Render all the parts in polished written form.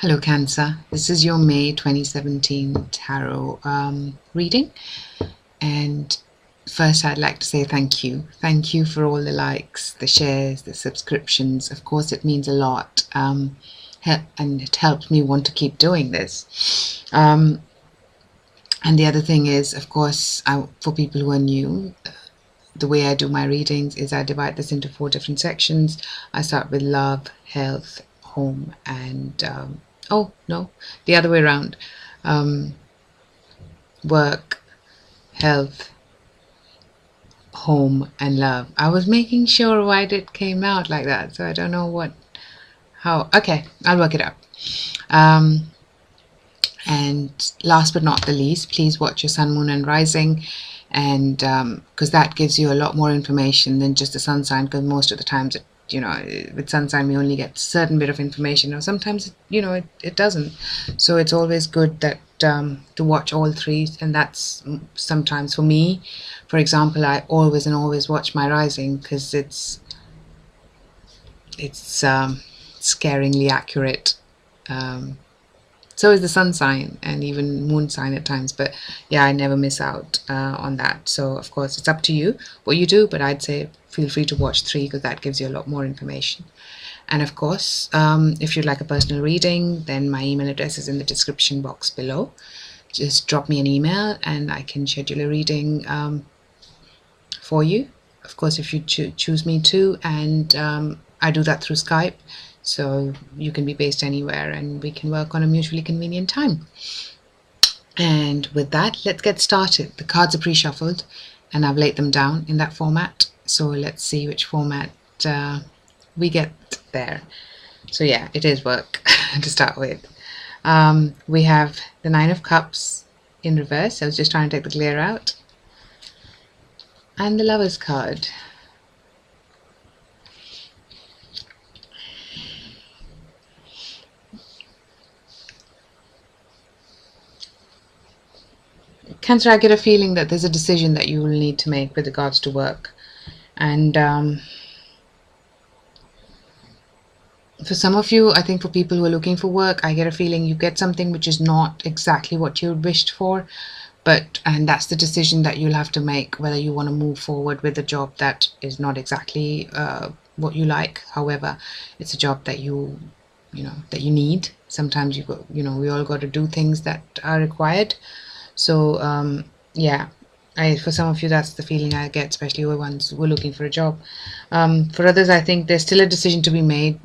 Hello, Cancer. This is your May 2017 tarot reading. And first, I'd like to say thank you. Thank you for all the likes, the shares, the subscriptions. Of course, it means a lot. And it helps me want to keep doing this. And the other thing is, of course, for people who are new, the way I do my readings is I divide this into 4 different sections. I start with love, health, home, and oh no, the other way around. Work, health, home, and love. I was making sure why it came out like that, so I don't know how. Okay, I'll work it out. And last but not the least, please watch your sun, moon, and rising, and because that gives you a lot more information than just the sun sign, because most of the times with sun sign we only get a certain bit of information, or sometimes it doesn't. So it's always good that to watch all 3, and that's sometimes for me. For example, I always watch my rising because it's scaringly accurate. So is the sun sign and even moon sign at times, but yeah, I never miss out on that. So of course it's up to you what you do, but I'd say feel free to watch 3 because that gives you a lot more information. And of course, if you'd like a personal reading, then my email address is in the description box below. Just drop me an email and I can schedule a reading for you. Of course, if you choose me to, and I do that through Skype, so you can be based anywhere and we can work on a mutually convenient time. And with that, let's get started. The cards are pre-shuffled and I've laid them down in that format, so let's see which format we get there. So yeah, it is work to start with. We have the 9 of Cups in reverse. I was just trying to take the glare out. And the Lovers card. Cancer, I get a feeling that there's a decision that you will need to make with regards to work. And for some of you, I think for people who are looking for work, I get a feeling you get something which is not exactly what you wished for, and that's the decision that you'll have to make, whether you want to move forward with a job that is not exactly what you like. However, it's a job that you need. Sometimes we all got to do things that are required. So yeah, for some of you, that's the feeling I get, especially the ones who are looking for a job. For others, I think there's still a decision to be made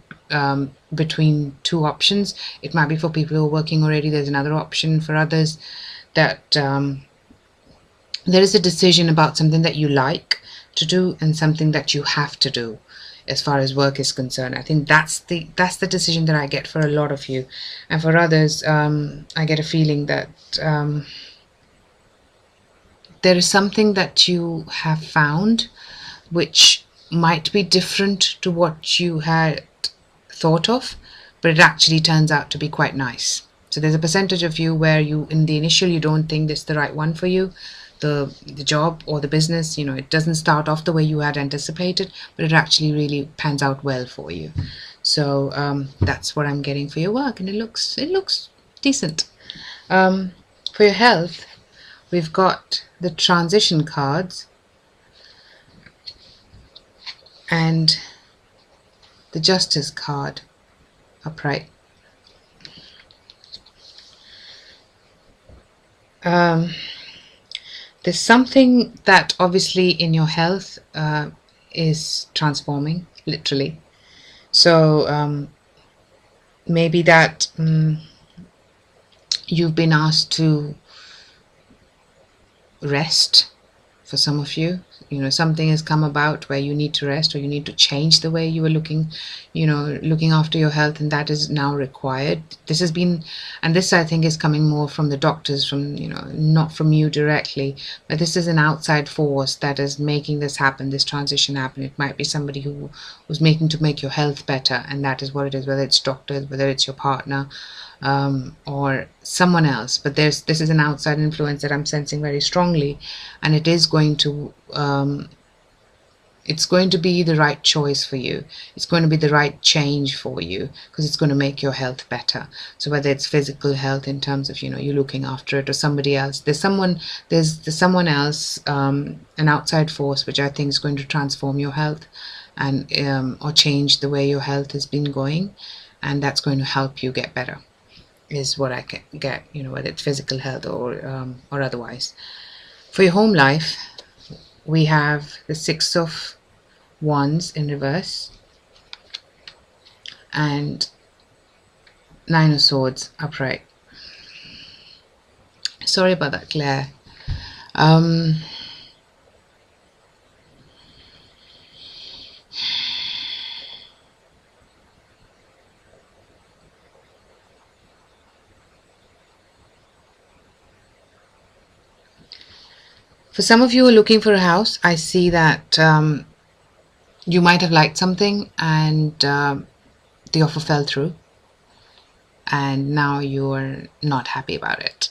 between 2 options. It might be for people who are working already, there's another option. For others, that there is a decision about something that you like to do and something that you have to do as far as work is concerned. I think that's the decision that I get for a lot of you. And for others, I get a feeling that there is something that you have found which might be different to what you had thought of, but it actually turns out to be quite nice. So there's a percentage of you where in the initial you don't think this is the right one for you, the job or the business. It doesn't start off the way you had anticipated, but it actually really pans out well for you. So that's what I'm getting for your work, and it looks decent. For your health, we've got the transition cards and the Justice card upright. There's something that obviously in your health is transforming, literally. So maybe that you've been asked to rest. For some of you, something has come about where you need to rest, or you need to change the way you were looking after your health, and that is now required. This has been, and this I think is coming more from the doctors, from not from you directly, but this is an outside force that is making this happen, this transition happen. It might be somebody who was making to make your health better, and that is what it is, whether it's doctors, whether it's your partner, or someone else. But this is an outside influence that I'm sensing very strongly, and it is going to it's going to be the right choice for you. It's going to be the right change for you, because it's going to make your health better. So whether it's physical health in terms of, you know, you looking after it, or somebody else, there's someone else, an outside force, which I think is going to transform your health, and or change the way your health has been going, and that's going to help you get better, is what I can get, you know, whether it's physical health or otherwise. For your home life, we have the Six of Wands in reverse and Nine of Swords upright. Sorry about that, Claire. For some of you who are looking for a house, I see that you might have liked something and the offer fell through, and now you're not happy about it.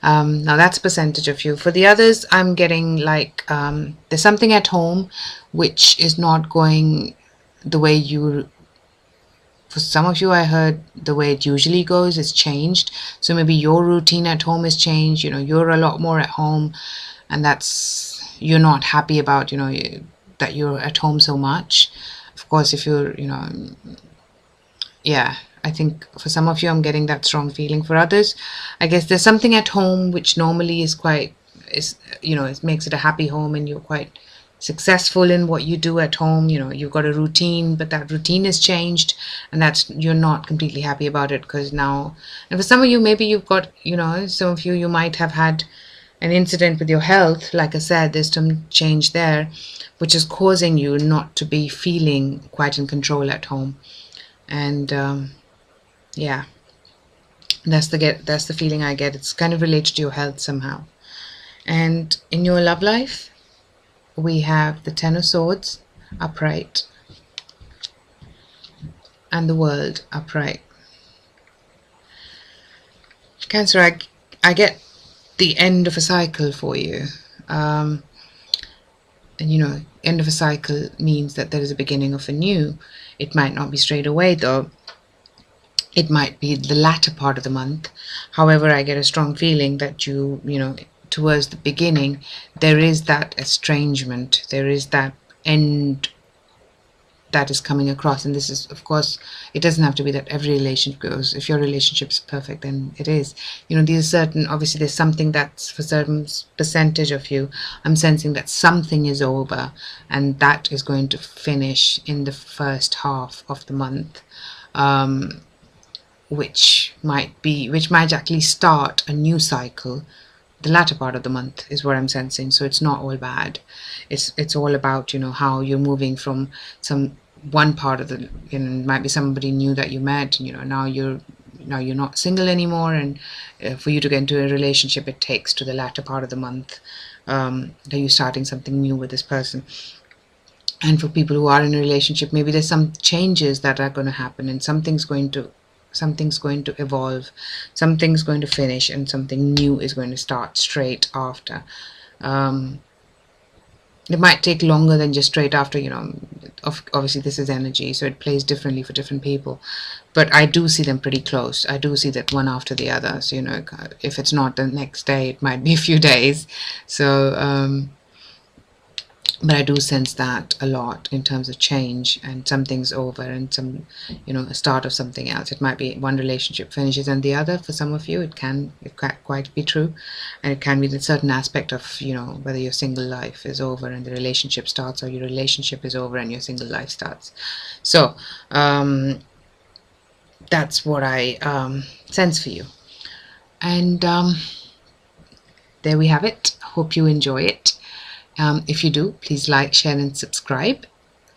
Now that's a percentage of you. For the others, I'm getting like there's something at home which is not going the way you. For some of you, I heard the way it usually goes is changed. So maybe your routine at home is changed. You know, you're a lot more at home, and that's, you're not happy about, you know, that you're at home so much. Of course, if you're, you know, yeah, I think for some of you, I'm getting that strong feeling. For others, I guess there's something at home which normally is quite, you know, it makes it a happy home, and you're quite successful in what you do at home. You know, you've got a routine, but that routine has changed, and that's, you're not completely happy about it, because now, and for some of you, maybe you've got, you know, some of you might have had an incident with your health. Like I said, there's some change there, which is causing you not to be feeling quite in control at home. And yeah, that's the feeling I get. It's kind of related to your health somehow. And in your love life, we have the Ten of Swords upright and the World upright. Cancer, I get the end of a cycle for you. And you know, end of a cycle means that there is a beginning of a new. It might not be straight away though. It might be the latter part of the month. However, I get a strong feeling that you know, towards the beginning, there is that estrangement, there is that end that is coming across. And this is, of course, it doesn't have to be that every relationship goes, if your relationship is perfect, then it is, you know, these are certain, obviously there's something that's, for certain percentage of you, I'm sensing that something is over, and that is going to finish in the first half of the month, which might actually start a new cycle. The latter part of the month is what I'm sensing. So it's not all bad. It's all about, you know, how you're moving from one part of the, you know, it might be somebody new that you met, and you know, now you're not single anymore, and for you to get into a relationship, it takes to the latter part of the month that you're starting something new with this person. And for people who are in a relationship, maybe there's some changes that are going to happen, and something's going to evolve, something's going to finish, and something new is going to start straight after. It might take longer than just straight after, you know, obviously this is energy, so it plays differently for different people, but I do see them pretty close. I do see that one after the other. So, you know, if it's not the next day, it might be a few days. So but I do sense that a lot in terms of change, and something's over, and some, you know, a start of something else. It might be one relationship finishes and the other. For some of you, it can quite be true, and it can be the certain aspect of, you know, whether your single life is over and the relationship starts, or your relationship is over and your single life starts. So that's what I sense for you. And there we have it. Hope you enjoy it. If you do, please like, share and subscribe.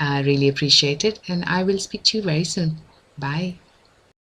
I really appreciate it, and I will speak to you very soon. Bye.